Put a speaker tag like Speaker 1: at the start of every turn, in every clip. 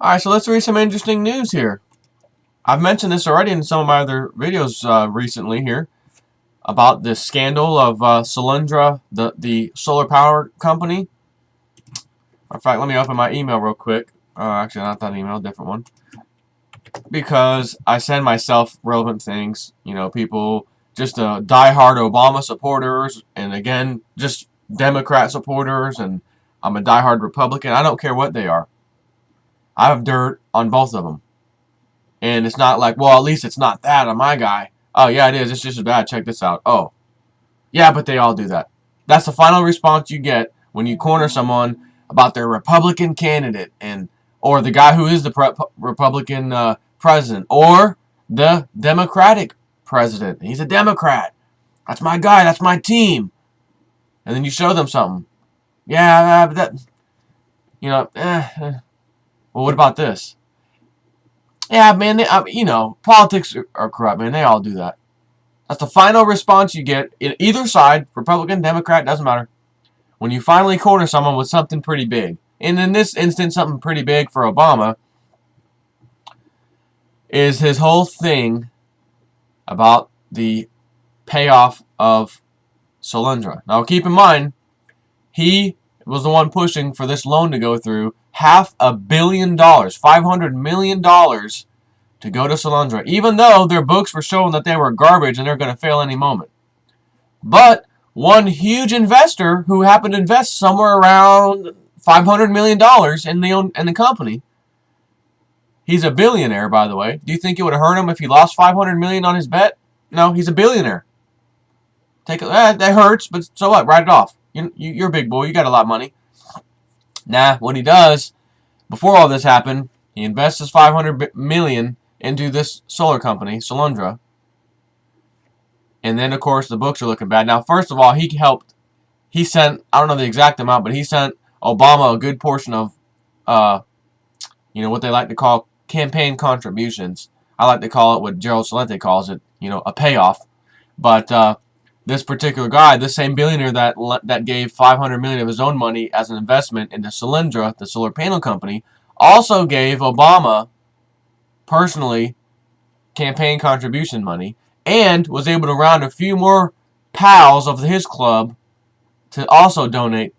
Speaker 1: Alright, so let's read some interesting news here. I've mentioned this already in some of my other videos recently here about the scandal of Solyndra, the solar power company. In fact, let me open my email real quick. Actually, not that email, different one. Because I send myself relevant things. You know, people, just diehard Obama supporters, and again, just Democrat supporters, and I'm a diehard Republican. I don't care what they are. I have dirt on both of them. And it's not like, well, at least it's not that on my guy. Oh, yeah, it is. It's just as bad. Check this out. Oh, yeah, but they all do that. That's the final response you get when you corner someone about their Republican candidate or the guy who is the Republican president or the Democratic president. He's a Democrat. That's my guy. That's my team. And then you show them something. Yeah, but that, you know, well, what about this? Yeah, man, politics are corrupt, man. They all do that. That's the final response you get in either side, Republican, Democrat, doesn't matter. When you finally corner someone with something pretty big. And in this instance, something pretty big for Obama is his whole thing about the payoff of Solyndra. Now, keep in mind, he was the one pushing for this loan to go through. $500 million, $500 million to go to Solyndra, even though their books were showing that they were garbage and they're going to fail any moment. But one huge investor who happened to invest somewhere around $500 million in the company, he's a billionaire, by the way. Do you think it would have hurt him if he lost $500 million on his bet? No, he's a billionaire. That hurts, but so what? Write it off. You're a big boy. You got a lot of money. Nah, what he does, before all this happened, he invests his $500 million into this solar company, Solyndra. And then, of course, the books are looking bad. Now, first of all, he sent, I don't know the exact amount, but he sent Obama a good portion of, what they like to call campaign contributions. I like to call it what Gerald Celente calls it, a payoff. But this particular guy, this same billionaire that gave $500 million of his own money as an investment into Solyndra, the solar panel company, also gave Obama personally campaign contribution money and was able to round a few more pals of his club to also donate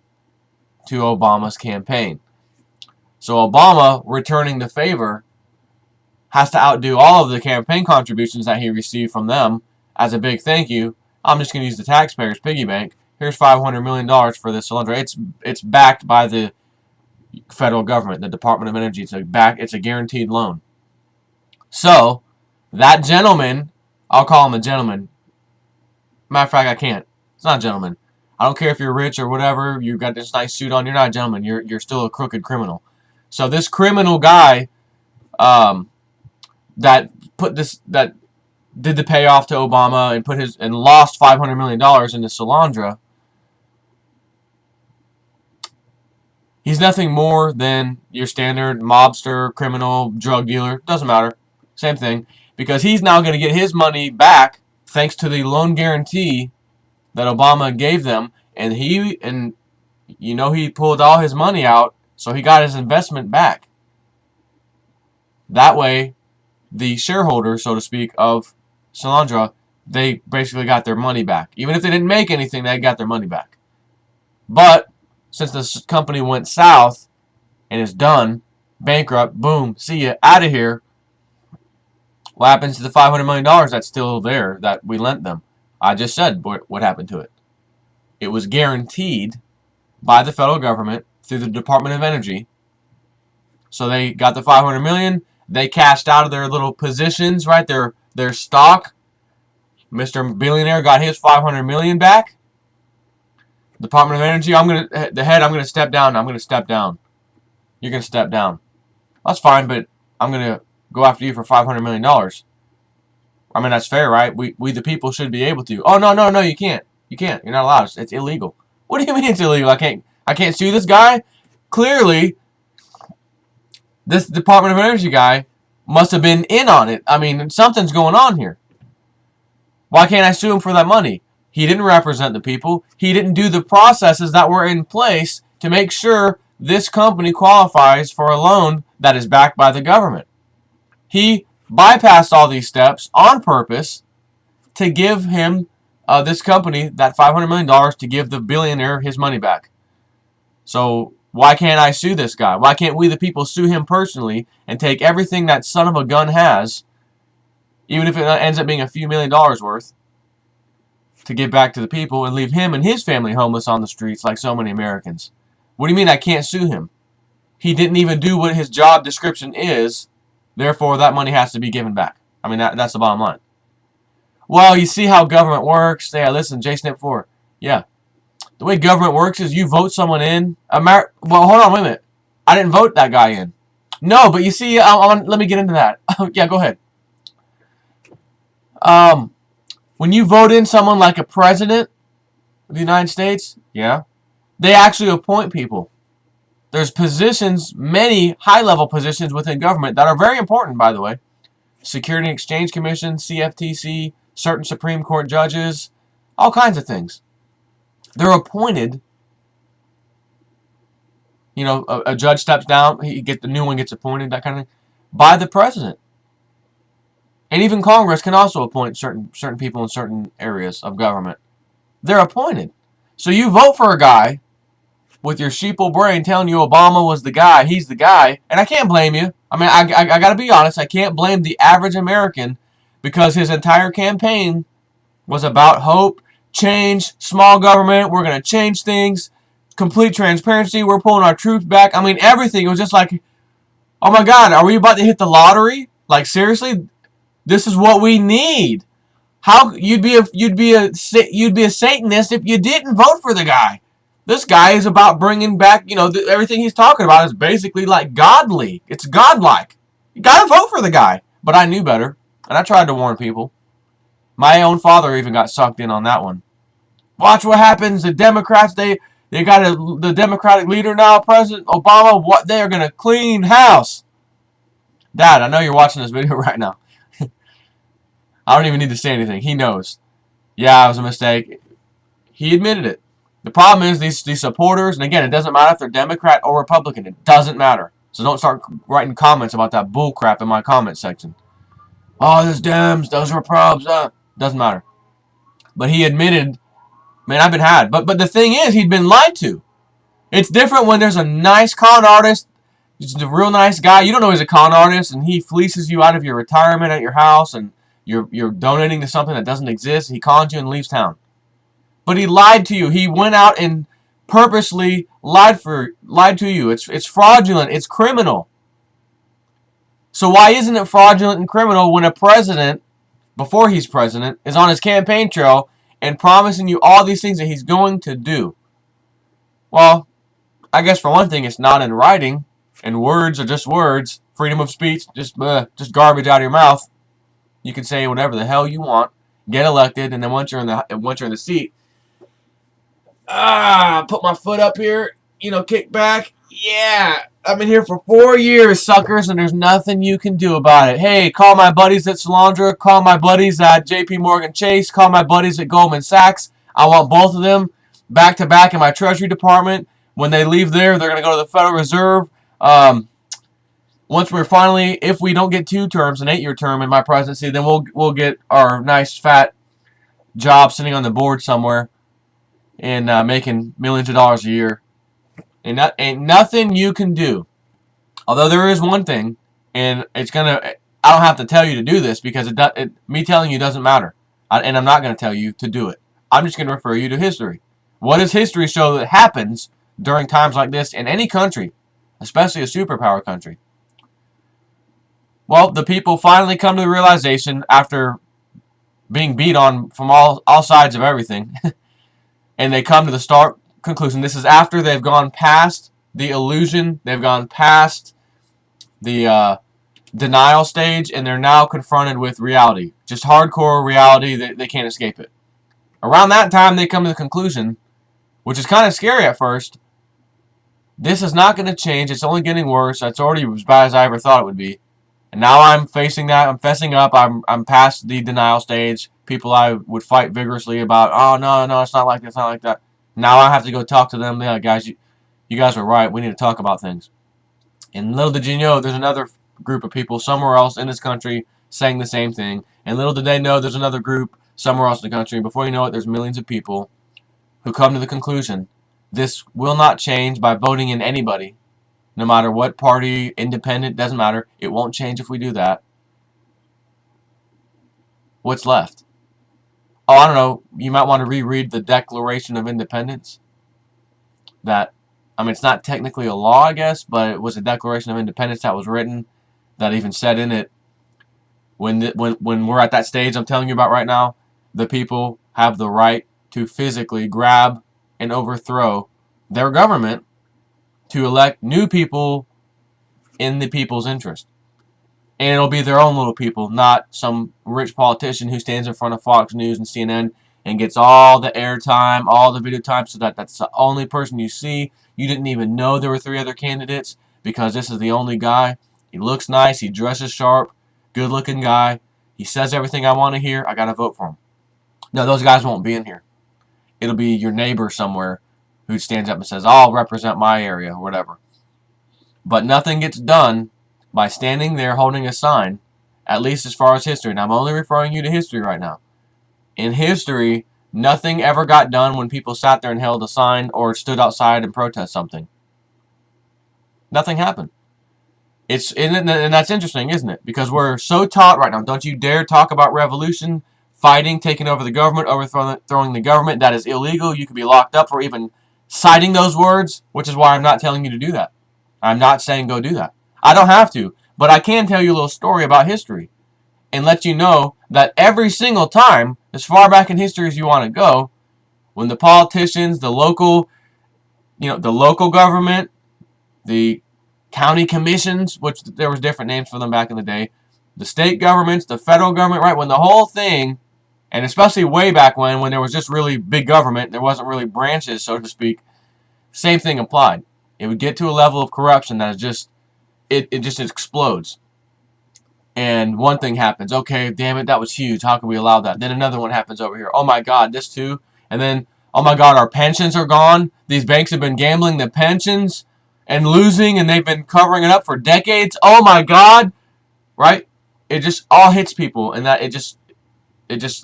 Speaker 1: to Obama's campaign. So Obama, returning the favor, has to outdo all of the campaign contributions that he received from them as a big thank you. I'm just going to use the taxpayers' piggy bank. Here's $500 million for this Solyndra. It's backed by the federal government, the Department of Energy. It's a guaranteed loan. So, that gentleman, I'll call him a gentleman. Matter of fact, I can't. It's not a gentleman. I don't care if you're rich or whatever. You've got this nice suit on. You're not a gentleman. You're still a crooked criminal. So this criminal guy, that did the payoff to Obama and lost $500 million into Solyndra. He's nothing more than your standard mobster, criminal, drug dealer. Doesn't matter. Same thing. Because he's now going to get his money back thanks to the loan guarantee that Obama gave them. And he pulled all his money out, so he got his investment back. That way, the shareholders, so to speak, of Solyndra, they basically got their money back. Even if they didn't make anything, they got their money back. But since this company went south and is done, bankrupt, boom, see ya, out of here, what happens to the $500 million that's still there that we lent them? I just said what happened to it. It was guaranteed by the federal government through the Department of Energy. So they got the $500 million. They cashed out of their little positions, right? Their stock. Mr. Billionaire got his $500 million back. Department of Energy, I'm going to step down. I'm going to step down. You're going to step down. That's fine, but I'm going to go after you for $500 million. I mean, that's fair, right? We the people should be able to. Oh, no, you can't. You can't. You're not allowed. It's illegal. What do you mean it's illegal? I can't sue this guy? Clearly, this Department of Energy guy must have been in on it. I mean, something's going on here. Why can't I sue him for that money? He didn't represent the people. He didn't do the processes that were in place to make sure this company qualifies for a loan that is backed by the government. He bypassed all these steps on purpose to give him, this company, that $500 million to give the billionaire his money back. So why can't I sue this guy? Why can't we, the people, sue him personally and take everything that son of a gun has, even if it ends up being a few $1,000,000 worth, to give back to the people and leave him and his family homeless on the streets like so many Americans? What do you mean I can't sue him? He didn't even do what his job description is, therefore that money has to be given back. I mean, that's the bottom line. Well, you see how government works. Yeah, listen, Snip 4. Yeah. The way government works is you vote someone in. Well, hold on, wait a minute. I didn't vote that guy in. No, but you see, let me get into that. Yeah, go ahead. When you vote in someone like a president of the United States, yeah, they actually appoint people. There's positions, many high-level positions within government that are very important, by the way. Security and Exchange Commission, CFTC, certain Supreme Court judges, all kinds of things. They're appointed. You know, a judge steps down, the new one gets appointed, that kind of thing, by the president. And even Congress can also appoint certain people in certain areas of government. They're appointed. So you vote for a guy with your sheeple brain telling you Obama was the guy, he's the guy, and I can't blame you. I mean, I got to be honest, I can't blame the average American because his entire campaign was about hope, change, small government, we're going to change things, complete transparency, we're pulling our troops back. I mean, everything. It was just like, oh my God, are we about to hit the lottery? Like, seriously? This is what we need. How you'd be a Satanist if you didn't vote for the guy. This guy is about bringing back, you know, everything he's talking about is basically like godly. It's godlike. You gotta vote for the guy. But I knew better, and I tried to warn people. My own father even got sucked in on that one. Watch what happens. The Democrats, they got the Democratic leader now, President Obama. What, they are gonna clean house. Dad, I know you're watching this video right now. I don't even need to say anything. He knows. Yeah, it was a mistake. He admitted it. The problem is these supporters, and again, it doesn't matter if they're Democrat or Republican. It doesn't matter. So don't start writing comments about that bull crap in my comment section. Oh, those Dems, those Repubs, doesn't matter. But he admitted, man, I've been had. But the thing is, he'd been lied to. It's different when there's a nice con artist. He's a real nice guy. You don't know he's a con artist, and he fleeces you out of your retirement at your house, and you're donating to something that doesn't exist. He cons you and leaves town. But he lied to you. He went out and purposely lied to you. It's fraudulent. It's criminal. So why isn't it fraudulent and criminal when a president, before he's president, is on his campaign trail and promising you all these things that he's going to do? Well, I guess for one thing, it's not in writing, and words are just words. Freedom of speech, just garbage out of your mouth. You can say whatever the hell you want, get elected, and then once you're in the seat, put my foot up here, kick back. Yeah, I've been here for 4 years, suckers, and there's nothing you can do about it. Hey, call my buddies at Solyndra, call my buddies at JP Morgan Chase, call my buddies at Goldman Sachs. I want both of them back to back in my Treasury Department. When they leave there, they're going to go to the Federal Reserve. Once we're finally, if we don't get 2 terms, an 8-year term in my presidency, then we'll get our nice fat job sitting on the board somewhere and making millions of dollars a year. And that ain't nothing you can do. Although there is one thing, and I don't have to tell you to do this because me telling you doesn't matter. And I'm not going to tell you to do it. I'm just going to refer you to history. What does history show that happens during times like this in any country, especially a superpower country? Well, the people finally come to the realization after being beat on from all sides of everything, and they come to the stark conclusion. This is after they've gone past the illusion, they've gone past the denial stage, and they're now confronted with reality. Just hardcore reality. They can't escape it. Around that time, they come to the conclusion, which is kind of scary at first, this is not going to change. It's only getting worse. It's already as bad as I ever thought it would be. And now I'm facing that. I'm fessing up. I'm past the denial stage. People I would fight vigorously about, oh, no, it's not like this, not like that. Now I have to go talk to them. Yeah, guys, You guys were right. We need to talk about things. And little did you know, there's another group of people somewhere else in this country saying the same thing. And little did they know there's another group somewhere else in the country. Before you know it, there's millions of people who come to the conclusion this will not change by voting in anybody. No matter what party, independent, doesn't matter. It won't change if we do that. What's left? Oh, I don't know. You might want to reread the Declaration of Independence. That, I mean, it's not technically a law, I guess, but it was a Declaration of Independence that was written that even said in it, when we're at that stage I'm telling you about right now, the people have the right to physically grab and overthrow their government to elect new people in the people's interest. And it'll be their own little people, not some rich politician who stands in front of Fox News and CNN and gets all the airtime, all the video time, so that's the only person you see. You didn't even know there were 3 other candidates because this is the only guy. He looks nice. He dresses sharp. Good-looking guy. He says everything I want to hear. I got to vote for him. No, those guys won't be in here. It'll be your neighbor somewhere who stands up and says, I'll represent my area or whatever. But nothing gets done by standing there holding a sign, at least as far as history. And I'm only referring you to history right now. In history, nothing ever got done when people sat there and held a sign or stood outside and protest something. Nothing happened. And that's interesting, isn't it? Because we're so taught right now, don't you dare talk about revolution, fighting, taking over the government, overthrowing the government. That is illegal. You could be locked up for even citing those words, which is why I'm not telling you to do that. I'm not saying go do that. I don't have to, but I can tell you a little story about history and let you know that every single time, as far back in history as you want to go, when the politicians, the local government, the county commissions, which there was different names for them back in the day, the state governments, the federal government, right, when the whole thing, and especially way back when there was just really big government, there wasn't really branches, so to speak, same thing applied. It would get to a level of corruption that is just, it just explodes. And one thing happens. Okay, damn it, that was huge. How can we allow that? Then another one happens over here. Oh my God, this too. And then, oh my God, our pensions are gone. These banks have been gambling the pensions and losing, and they've been covering it up for decades. Oh my God, right? It just all hits people, and that it just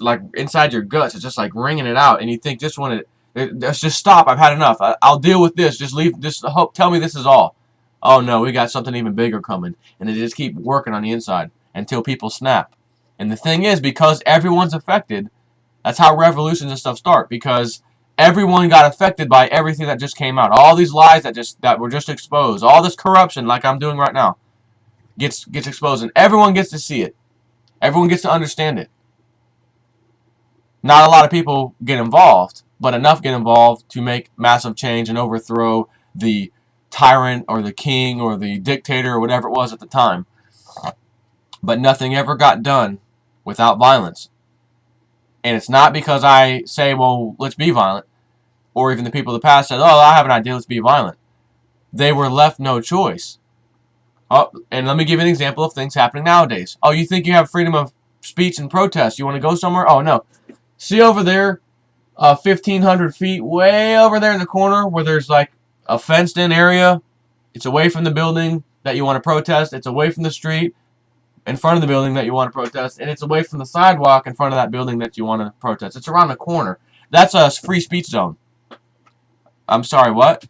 Speaker 1: like inside your guts, it's just like ringing it out, and you think, let's just stop. I've had enough. I'll deal with this. Just leave. Just tell me this is all. Oh no, we got something even bigger coming, and they just keep working on the inside until people snap. And the thing is, because everyone's affected, that's how revolutions and stuff start, because everyone got affected by everything that just came out. All these lies that were just exposed. All this corruption, like I'm doing right now, gets exposed, and everyone gets to see it. Everyone gets to understand it. Not a lot of people get involved, but enough get involved to make massive change and overthrow the tyrant or the king or the dictator or whatever it was at the time. But nothing ever got done without violence. And it's not because I say, well, let's be violent, or even the people of the past said, oh, I have an idea, let's be violent. They were left no choice. Oh, and let me give you an example of things happening nowadays. Oh, you think you have freedom of speech and protest? You want to go somewhere? Oh, no. See over there, 1,500 feet, way over there in the corner where there's like a fenced-in area. It's away from the building that you want to protest. It's away from the street in front of the building that you want to protest. And it's away from the sidewalk in front of that building that you want to protest. It's around the corner. That's a free speech zone. I'm sorry, what?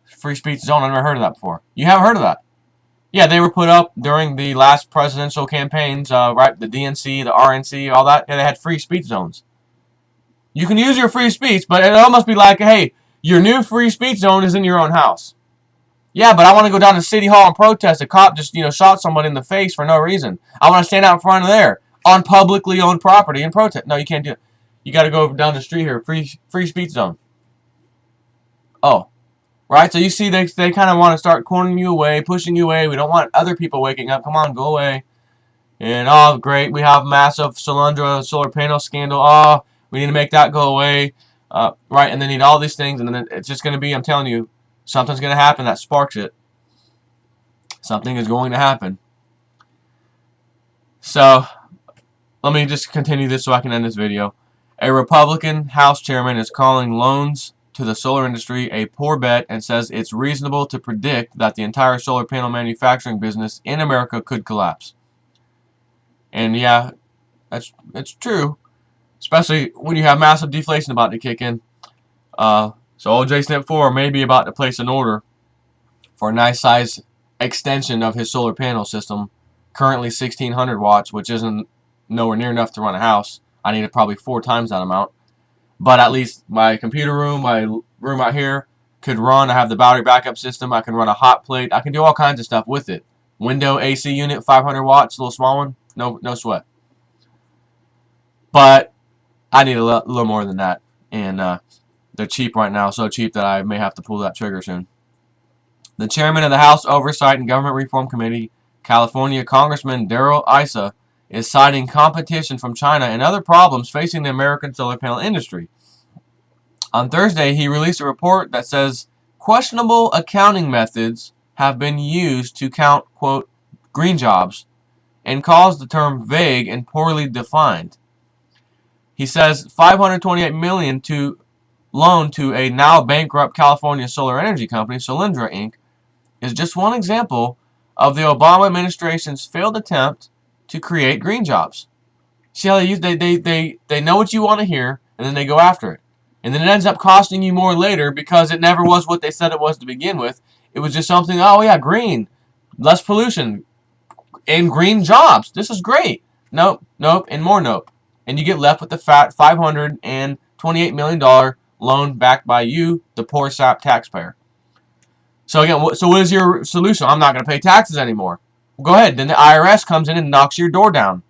Speaker 1: Free speech zone? I've never heard of that before. You haven't heard of that? Yeah, they were put up during the last presidential campaigns, right? The DNC, the RNC, all that. Yeah, they had free speech zones. You can use your free speech, but it almost be like, hey, your new free speech zone is in your own house. Yeah, but I want to go down to City Hall and protest. A cop just, shot somebody in the face for no reason. I want to stand out in front of there on publicly owned property and protest. No, you can't do it. You got to go down the street here. Free speech zone. Oh, right? So you see they kind of want to start cornering you away, pushing you away. We don't want other people waking up. Come on, go away. And, oh, great. We have massive Solyndra solar panel scandal. Oh, we need to make that go away. Right? And they need all these things. And then it's just going to be, I'm telling you, something's going to happen that sparks it. Something is going to happen. So, let me just continue this so I can end this video. A Republican House chairman is calling loans to to the solar industry a poor bet and says it's reasonable to predict that the entire solar panel manufacturing business in America could collapse. And yeah, it's true, especially when you have massive deflation about to kick in. So old Snip 4 may be about to place an order for a nice size extension of his solar panel system, currently 1600 watts, which isn't nowhere near enough to run a house. I need it probably 4 times that amount. But at least my computer room, my room out here, could run. I have the battery backup system. I can run a hot plate. I can do all kinds of stuff with it. Window AC unit, 500 watts, a little small one. No sweat. But I need a little more than that. And they're cheap right now, so cheap that I may have to pull that trigger soon. The chairman of the House Oversight and Government Reform Committee, California Congressman Darrell Issa, is citing competition from China and other problems facing the American solar panel industry. On Thursday, he released a report that says questionable accounting methods have been used to count, quote, green jobs, and calls the term vague and poorly defined. He says $528 million to loan to a now bankrupt California solar energy company, Solyndra Inc., is just one example of the Obama administration's failed attempt to create green jobs. See how they know what you want to hear, and then they go after it. And then it ends up costing you more later because it never was what they said it was to begin with. It was just something, oh yeah, green, less pollution, and green jobs. This is great. Nope, and more nope. And you get left with the fat $528 million loan backed by you, the poor sap taxpayer. So again, what is your solution? I'm not going to pay taxes anymore. Well, go ahead. Then the IRS comes in and knocks your door down.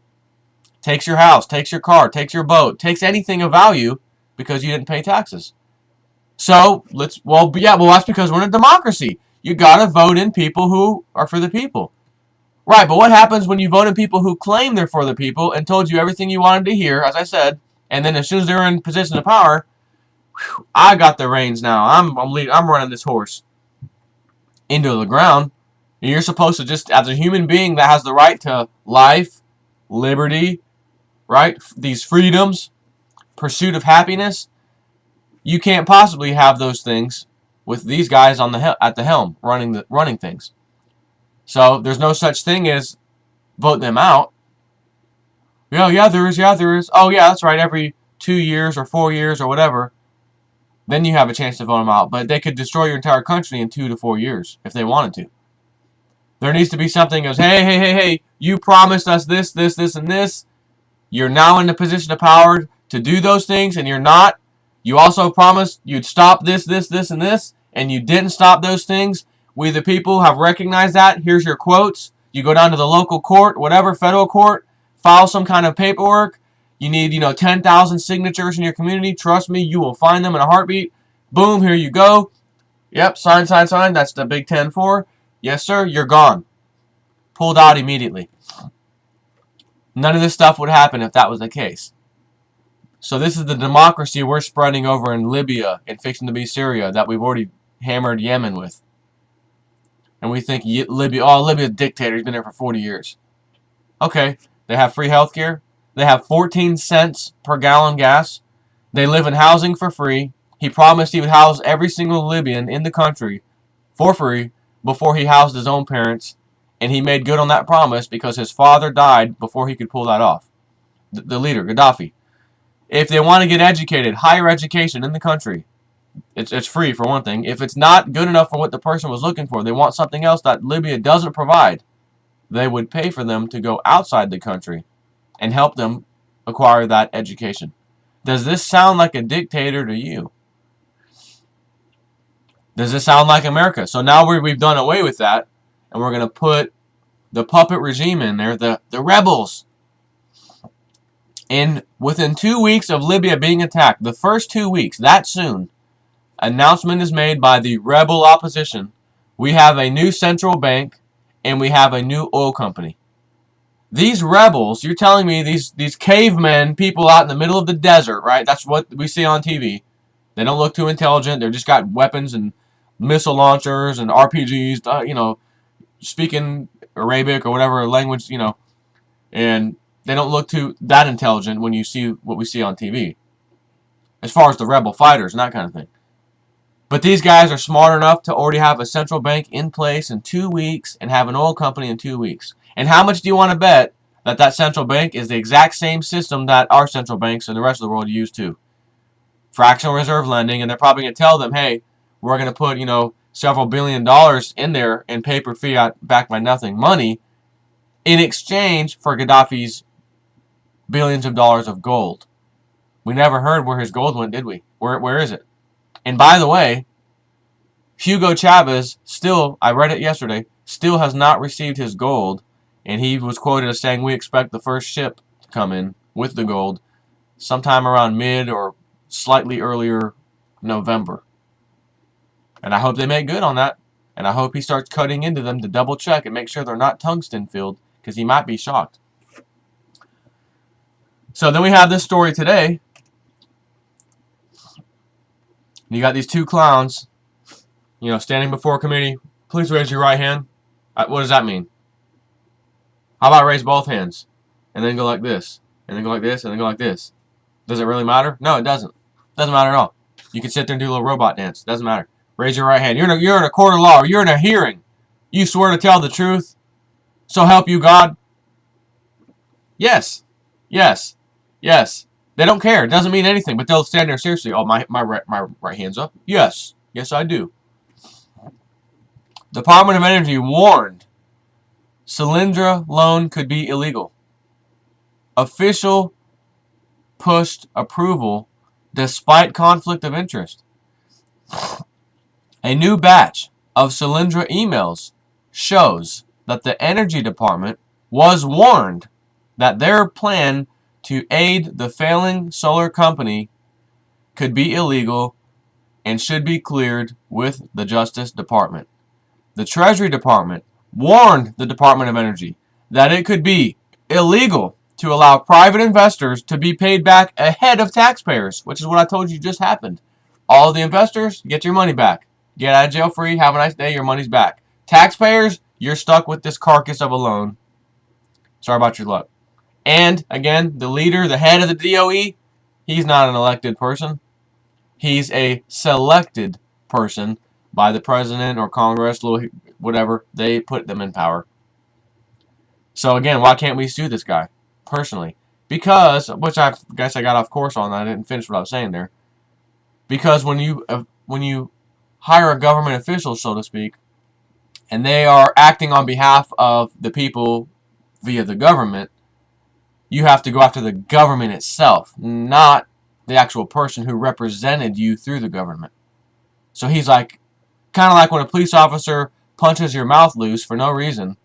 Speaker 1: Takes your house, takes your car, takes your boat, takes anything of value because you didn't pay taxes. So, that's because we're in a democracy. You got to vote in people who are for the people. Right, but what happens when you vote in people who claim they're for the people and told you everything you wanted to hear, as I said, and then as soon as they're in position of power, I got the reins now. I'm running this horse into the ground. You're supposed to just, as a human being that has the right to life, liberty, right, these freedoms, pursuit of happiness, you can't possibly have those things with these guys at the helm running things. So there's no such thing as vote them out. Yeah, there is. Oh, yeah, that's right. Every 2 years or 4 years or whatever, then you have a chance to vote them out. But they could destroy your entire country in 2 to 4 years if they wanted to. There needs to be something that goes, hey, you promised us this, and this. You're now in the position of power to do those things, and you're not. You also promised you'd stop this, and this, and you didn't stop those things. We, the people, have recognized that. Here's your quotes. You go down to the local court, whatever, federal court, file some kind of paperwork. You need, 10,000 signatures in your community. Trust me, you will find them in a heartbeat. Boom, here you go. Yep, sign. That's the Big 10-4. Yes, sir, you're gone. Pulled out immediately. None of this stuff would happen if that was the case. So this is the democracy we're spreading over in Libya and fixing to be Syria that we've already hammered Yemen with. And we think Libya's a dictator. He's been there for 40 years. Okay, they have free health care. They have 14 cents per gallon gas. They live in housing for free. He promised he would house every single Libyan in the country for free before he housed his own parents. And he made good on that promise because his father died before he could pull that off. The leader, Gaddafi. If they want to get educated, higher education in the country, it's free for one thing. If it's not good enough for what the person was looking for, they want something else that Libya doesn't provide, they would pay for them to go outside the country and help them acquire that education. Does this sound like a dictator to you? Does this sound like America? So now we've done away with that, and we're going to put the puppet regime in there, the rebels. And within 2 weeks of Libya being attacked, the first 2 weeks, that soon, announcement is made by the rebel opposition. We have a new central bank, and we have a new oil company. These rebels, you're telling me these cavemen, people out in the middle of the desert, right? That's what we see on TV. They don't look too intelligent. They're just got weapons and missile launchers and RPGs, speaking Arabic or whatever language, and they don't look too that intelligent when you see what we see on TV. As far as the rebel fighters and that kind of thing. But these guys are smart enough to already have a central bank in place in 2 weeks and have an oil company in 2 weeks. And how much do you want to bet that that central bank is the exact same system that our central banks and the rest of the world use too? Fractional reserve lending, and they're probably going to tell them, hey, we're going to put, several $billions in there in paper fiat backed by nothing money in exchange for Gaddafi's billions of dollars of gold. We never heard where his gold went, did we? Where is it? And by the way, Hugo Chavez still, I read it yesterday, still has not received his gold. And he was quoted as saying, we expect the first ship to come in with the gold sometime around mid or slightly earlier November. And I hope they make good on that. And I hope he starts cutting into them to double check and make sure they're not tungsten filled, because he might be shocked. So then we have this story today. You got these two clowns, standing before a committee. Please raise your right hand. What does that mean? How about raise both hands? And then go like this. And then go like this. And then go like this. Does it really matter? No, it doesn't. Doesn't matter at all. You can sit there and do a little robot dance. Doesn't matter. Raise your right hand. You're in a court of law. Or you're in a hearing. You swear to tell the truth. So help you God. Yes. Yes. Yes. They don't care. It doesn't mean anything. But they'll stand there seriously. Oh, my right hand's up. Yes. Yes, I do. Department of Energy warned Solyndra loan could be illegal. Official pushed approval despite conflict of interest. A new batch of Solyndra emails shows that the Energy Department was warned that their plan to aid the failing solar company could be illegal and should be cleared with the Justice Department. The Treasury Department warned the Department of Energy that it could be illegal to allow private investors to be paid back ahead of taxpayers, which is what I told you just happened. All the investors, get your money back. Get out of jail free, have a nice day, your money's back. Taxpayers, you're stuck with this carcass of a loan. Sorry about your luck. And, again, the leader, the head of the DOE, he's not an elected person. He's a selected person by the president or Congress, whatever. They put them in power. So, again, why can't we sue this guy personally? Because, which I guess I got off course on, I didn't finish what I was saying there. Because when you hire a government official, so to speak, and they are acting on behalf of the people via the government, you have to go after the government itself, not the actual person who represented you through the government. So he's like, kind of like when a police officer punches your mouth loose for no reason.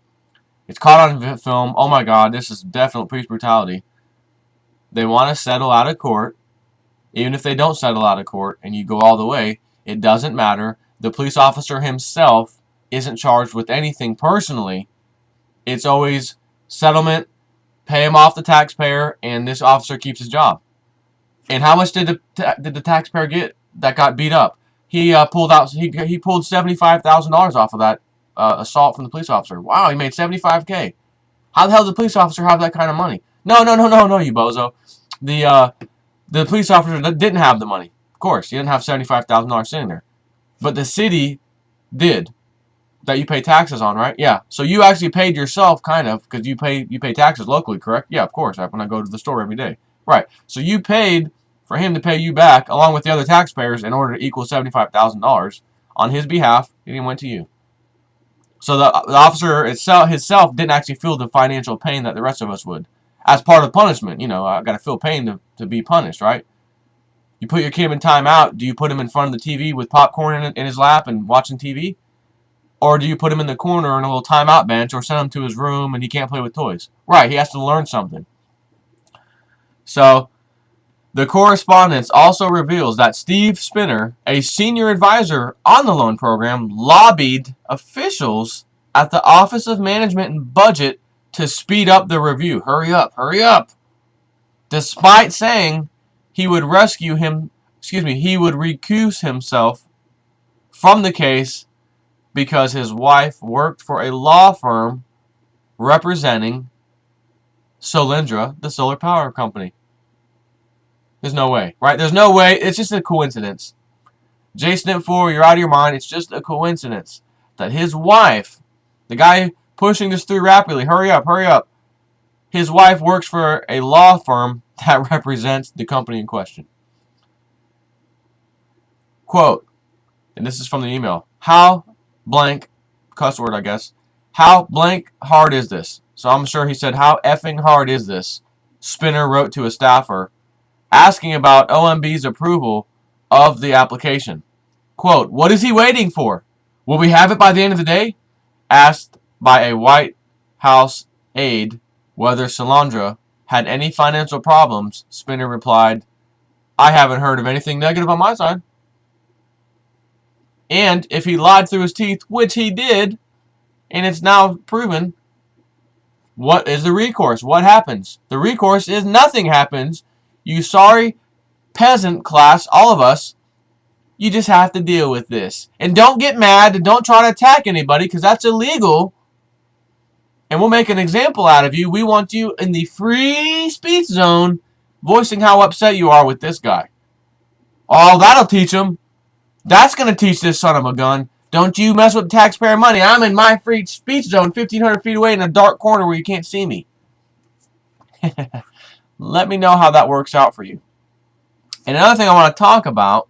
Speaker 1: It's caught on film. Oh my God, this is definite police brutality. They want to settle out of court. Even if they don't settle out of court and you go all the way, it doesn't matter. The police officer himself isn't charged with anything personally. It's always settlement, pay him off the taxpayer, and this officer keeps his job. And how much did the taxpayer get that got beat up? He pulled $75,000 off of that assault from the police officer. Wow, he made $75K. How the hell did the police officer have that kind of money? No, you bozo. The police officer didn't have the money. Of course, he didn't have $75,000 sitting there. But the city did. That you pay taxes on, right? Yeah. So you actually paid yourself, kind of, because you pay taxes locally, correct? Yeah, of course. When I go to the store every day. Right. So you paid for him to pay you back, along with the other taxpayers, in order to equal $75,000 on his behalf, and he went to you. So the officer himself didn't actually feel the financial pain that the rest of us would. As part of punishment, I got to feel pain to be punished, right? You put your kid in timeout, do you put him in front of the TV with popcorn in his lap and watching TV? Or do you put him in the corner on a little timeout bench or send him to his room and he can't play with toys? Right, he has to learn something. So, the correspondence also reveals that Steve Spinner, a senior advisor on the loan program, lobbied officials at the Office of Management and Budget to speed up the review. Hurry up, hurry up. Despite saying he would recuse himself from the case because his wife worked for a law firm representing Solyndra, the solar power company. There's no way, right? There's no way. It's just a coincidence Jason 4, you're out of your mind. It's just a coincidence that his wife, the guy pushing this through rapidly, hurry up, hurry up, his wife works for a law firm that represents the company in question. Quote, and this is from the email, how blank, cuss word I guess, how blank hard is this? So I'm sure he said, how effing hard is this? Spinner wrote to a staffer asking about OMB's approval of the application. Quote, what is he waiting for? Will we have it by the end of the day? Asked by a White House aide whether Solyndra had any financial problems, Spinner replied, I haven't heard of anything negative on my side. And if he lied through his teeth, which he did, and it's now proven, what is the recourse? What happens? The recourse is nothing happens. You sorry peasant class, all of us, you just have to deal with this. And don't get mad and don't try to attack anybody because that's illegal. And we'll make an example out of you. We want you in the free speech zone voicing how upset you are with this guy. Oh, that'll teach him. That's going to teach this son of a gun. Don't you mess with taxpayer money. I'm in my free speech zone 1,500 feet away in a dark corner where you can't see me. Let me know how that works out for you. And another thing I want to talk about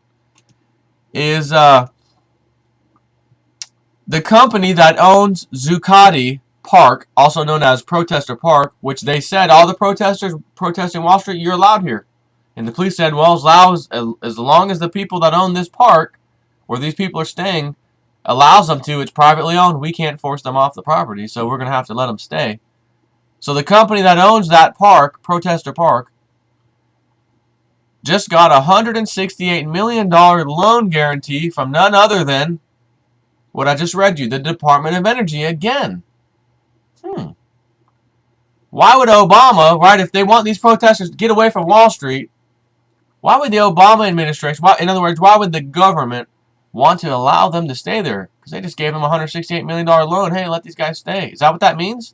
Speaker 1: is the company that owns Zuccotti Park, also known as Protester Park, which they said all the protesters protesting Wall Street, you're allowed here. And the police said, well, as long as the people that own this park, where these people are staying, allows them to, it's privately owned, we can't force them off the property, so we're going to have to let them stay. So the company that owns that park, Protester Park, just got a $168 million loan guarantee from none other than what I just read you, the Department of Energy again. Why would Obama, right, if they want these protesters to get away from Wall Street, why would the Obama administration, in other words, why would the government want to allow them to stay there? Because they just gave them a $168 million loan. Hey, let these guys stay. Is that what that means?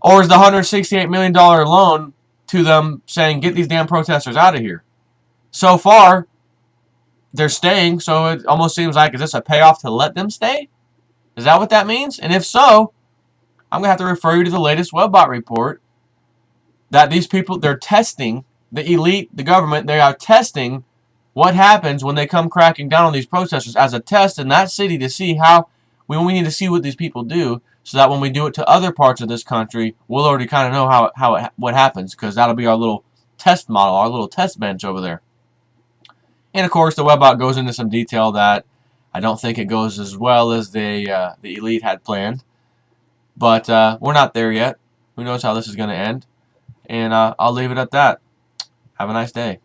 Speaker 1: Or is the $168 million loan to them saying, get these damn protesters out of here? So far, they're staying, so it almost seems like, is this a payoff to let them stay? Is that what that means? And if so, I'm going to have to refer you to the latest WebBot report that these people, they're testing, the elite, the government, they are testing what happens when they come cracking down on these protesters as a test in that city to see how, we need to see what these people do so that when we do it to other parts of this country, we'll already kind of know what happens, because that'll be our little test model, our little test bench over there. And of course, the WebBot goes into some detail that I don't think it goes as well as the elite had planned. But we're not there yet. Who knows how this is going to end. And I'll leave it at that. Have a nice day.